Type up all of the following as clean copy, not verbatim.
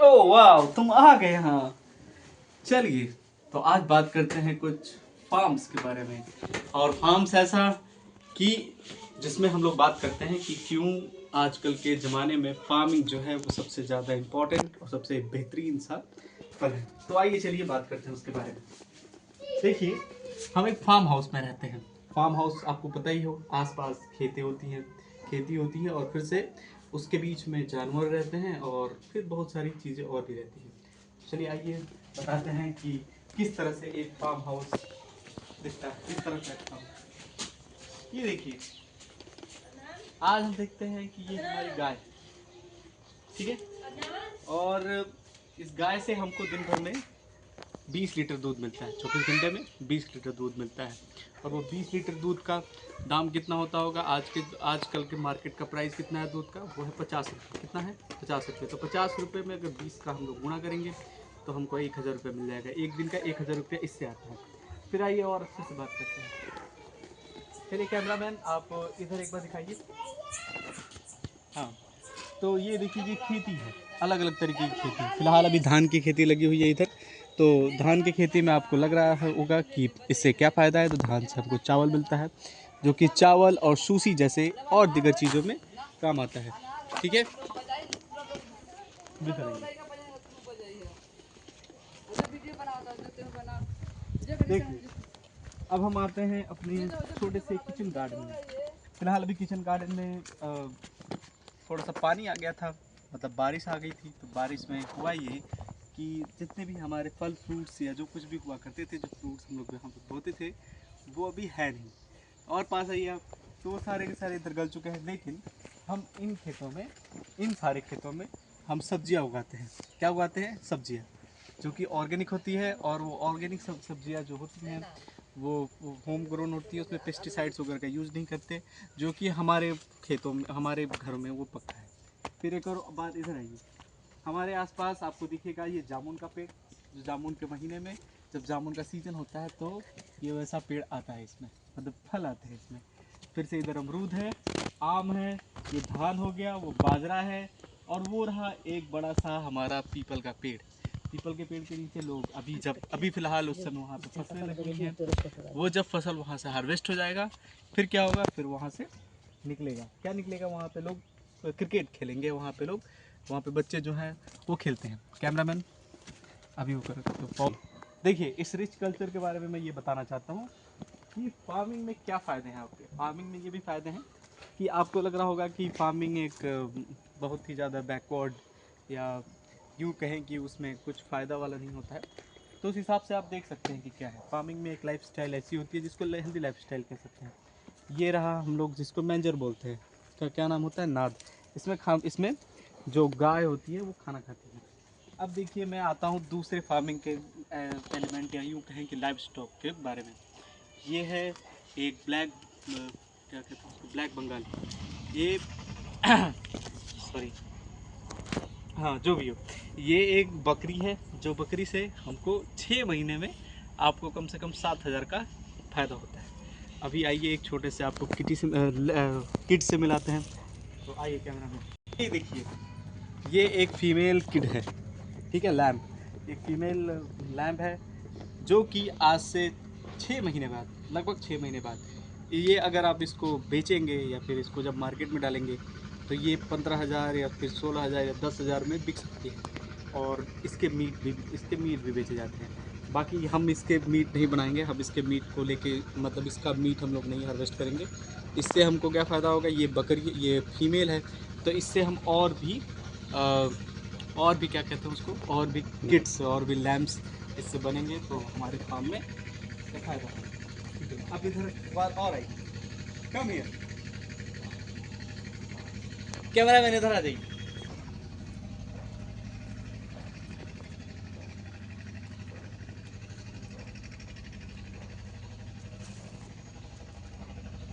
ओ वाह, तुम आ गए यहाँ। चलिए, तो आज बात करते हैं कुछ फार्म्स के बारे में। और फार्म्स ऐसा कि जिसमें हम लोग बात करते हैं कि क्यों आजकल के ज़माने में फार्मिंग जो है वो सबसे ज़्यादा इम्पोर्टेंट और सबसे बेहतरीन सा फल है। तो आइए चलिए बात करते हैं उसके बारे में। देखिए, हम एक फार्म हाउस में रहते हैं। फार्म हाउस आपको पता ही हो, आसपास खेती होती है और फिर से उसके बीच में जानवर रहते हैं और फिर बहुत सारी चीज़ें और भी रहती हैं। चलिए आइए बताते हैं कि किस तरह से एक फार्म हाउस दिखता है, किस तरह से फार्म। ये देखिए, आज हम देखते हैं कि ये हमारी गाय, ठीक है, और इस गाय से हमको दिन भर में 20 लीटर दूध मिलता है। 24 घंटे में 20 लीटर दूध मिलता है। और वो 20 लीटर दूध का दाम कितना होता होगा? आजकल के मार्केट का प्राइस कितना है दूध का? वो है 50 रुपये। कितना है? 50 रुपये। तो 50 रुपये में अगर 20 का हम लोग गुणा करेंगे तो हमको 1000 रुपये मिल जाएगा। एक दिन का 1000 रुपये इससे आता है। फिर आइए और अच्छे से बात करते हैं। चलिए कैमरामैन, आप इधर एक बार दिखाइए। हाँ, तो ये देखिए, ये खेती है, अलग अलग तरीके की खेती। फिलहाल अभी धान की खेती लगी हुई है इधर। तो धान की खेती में आपको लग रहा होगा कि इससे क्या फ़ायदा है। तो धान से हमको चावल मिलता है, जो कि चावल और सूसी जैसे और दीगर चीज़ों में काम आता है। ठीक है, देखिए, अब हम आते हैं अपने छोटे से किचन गार्डन में। फिलहाल अभी किचन गार्डन में थोड़ा सा पानी आ गया था, मतलब बारिश आ गई थी। तो बारिश में हुआ ये कि जितने भी हमारे फल फ्रूट्स या जो कुछ भी हुआ करते थे, जो फ्रूट्स हम लोग यहाँ पर बोते थे, वो अभी है नहीं। और पास आइए आप, तो वो सारे के सारे इधर गल चुके हैं। लेकिन हम इन खेतों में, इन सारे खेतों में हम सब्जियाँ उगाते हैं। क्या उगाते हैं? सब्जियाँ, जो कि ऑर्गेनिक होती है। और वो ऑर्गेनिक सब्जियाँ जो होती हैं वो होम ग्रोन होती है, उसमें पेस्टिसाइड्स वगैरह का यूज़ नहीं करते, जो कि हमारे खेतों में, हमारे घरों में वो पक्का है। फिर एक और बात, इधर आइए। हमारे आसपास आपको दिखेगा ये जामुन का पेड़, जो जामुन के महीने में जब जामुन का सीज़न होता है तो ये वैसा पेड़ आता है इसमें, मतलब फल आते हैं इसमें। फिर से इधर अमरूद है, आम है, ये धान हो गया, वो बाजरा है, और वो रहा एक बड़ा सा हमारा पीपल का पेड़। पीपल के पेड़ के नीचे लोग अभी फ़िलहाल उस समय वहाँ पे फसलें लगी हुई हैं। वो जब फसल वहाँ से हार्वेस्ट हो जाएगा, फिर क्या होगा? फिर वहाँ से निकलेगा, क्या निकलेगा? वहाँ पे लोग क्रिकेट खेलेंगे। वहाँ पे लोग, वहाँ पे बच्चे जो हैं वो खेलते हैं। कैमरामैन अभी वो कर, तो देखिए, इस रिच कल्चर के बारे में मैं ये बताना चाहता हूँ कि फार्मिंग में क्या फ़ायदे हैं आपके। फार्मिंग में ये भी फ़ायदे हैं कि आपको लग रहा होगा कि फार्मिंग एक बहुत ही ज़्यादा बैकवर्ड, या यूँ कहें कि उसमें कुछ फ़ायदा वाला नहीं होता है। तो उस हिसाब से आप देख सकते हैं कि क्या है। फार्मिंग में एक लाइफस्टाइल ऐसी होती है जिसको हेल्दी लाइफस्टाइल कह सकते हैं। ये रहा हम लोग जिसको मैंजर बोलते हैं, इसका क्या नाम होता है? नाद। इसमें जो गाय होती है वो खाना खाती है। अब देखिए, मैं आता हूँ दूसरे फार्मिंग के एलिमेंट, या यूँ कहें कि लाइव स्टॉक के बारे में। ये है एक क्या कहते हैं उसको, ब्लैक बंगाली। ये सॉरी, हाँ, जो भी हो, ये एक बकरी है, जो बकरी से हमको 6 महीने में आपको कम से कम 7000 का फ़ायदा होता है। अभी आइए एक छोटे से आपको किड से मिलाते हैं। तो आइए कैमरा में, ये देखिए, ये एक फीमेल किड है, ठीक है, लैम्प, एक फीमेल लैम्प है, जो कि आज से 6 महीने बाद, लगभग 6 महीने बाद, ये अगर आप इसको बेचेंगे या फिर इसको जब मार्केट में डालेंगे तो ये 15,000 या फिर 16,000 या 10,000 में बिक सकती है। और इसके मीट भी बेचे जाते हैं। बाकी हम इसके मीट नहीं बनाएंगे, हम इसके मीट को लेके, मतलब इसका मीट हम लोग नहीं हार्वेस्ट करेंगे। इससे हमको क्या फ़ायदा होगा? ये बकरी, ये फीमेल है, तो इससे हम और भी क्या कहते हैं उसको, और भी किड्स और भी लैम्प्स इससे बनेंगे, तो हमारे फार्म में क्या फ़ायदा होगा। अब इधर बात और आई, कम हियर, कैमरा मैन इधर आ जाइए।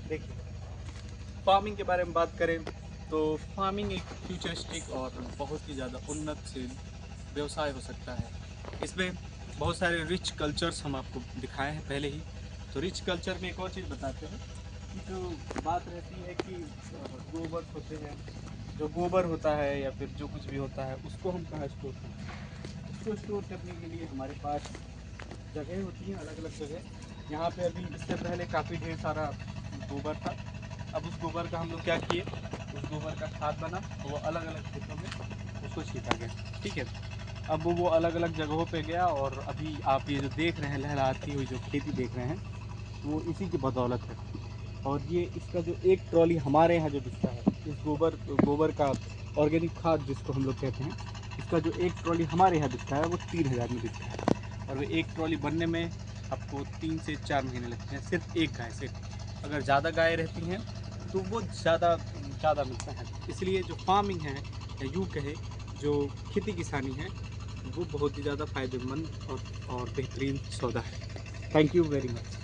देखिए, फार्मिंग के बारे में बात करें तो फार्मिंग एक फ्यूचरिस्टिक और बहुत ही ज़्यादा उन्नतशील व्यवसाय हो सकता है। इसमें बहुत सारे रिच कल्चर्स हम आपको दिखाए हैं पहले ही। तो रिच कल्चर में एक और चीज़ बताते हैं कि जो बात रहती है कि गोबर होते हैं, जो गोबर होता है या फिर जो कुछ भी होता है उसको हम कहाँ स्टोर करते हैं। उसको स्टोर करने के लिए हमारे पास जगह होती हैं, अलग अलग जगह। यहाँ पे अभी इससे पहले काफ़ी ढेर सारा गोबर था। अब उस गोबर का हम लोग क्या किए, उस गोबर का खाद बना, वो अलग अलग खेतों में उसको छीटा गया। ठीक है, अब वो अलग अलग जगहों पे गया और अभी आप ये जो देख रहे हैं लहराती हुई जो खेती देख रहे हैं, वो इसी की बदौलत है। और ये इसका जो एक ट्रॉली हमारे यहाँ जो बिकता है, इस गोबर का ऑर्गेनिक खाद जिसको हम लोग कहते हैं, इसका जो एक ट्रॉली हमारे यहाँ बिकता है वो 3000 में बिकता है। और वो एक ट्रॉली बनने में आपको 3 से 4 महीने लगते हैं, सिर्फ एक गाय से। अगर ज़्यादा गाय रहती हैं तो वो ज़्यादा मिलता है। इसलिए जो फार्मिंग है, या यूँ कहे जो खेती किसानी है, वो बहुत ही ज़्यादा फ़ायदेमंद और बेहतरीन सौदा है। Thank you very much.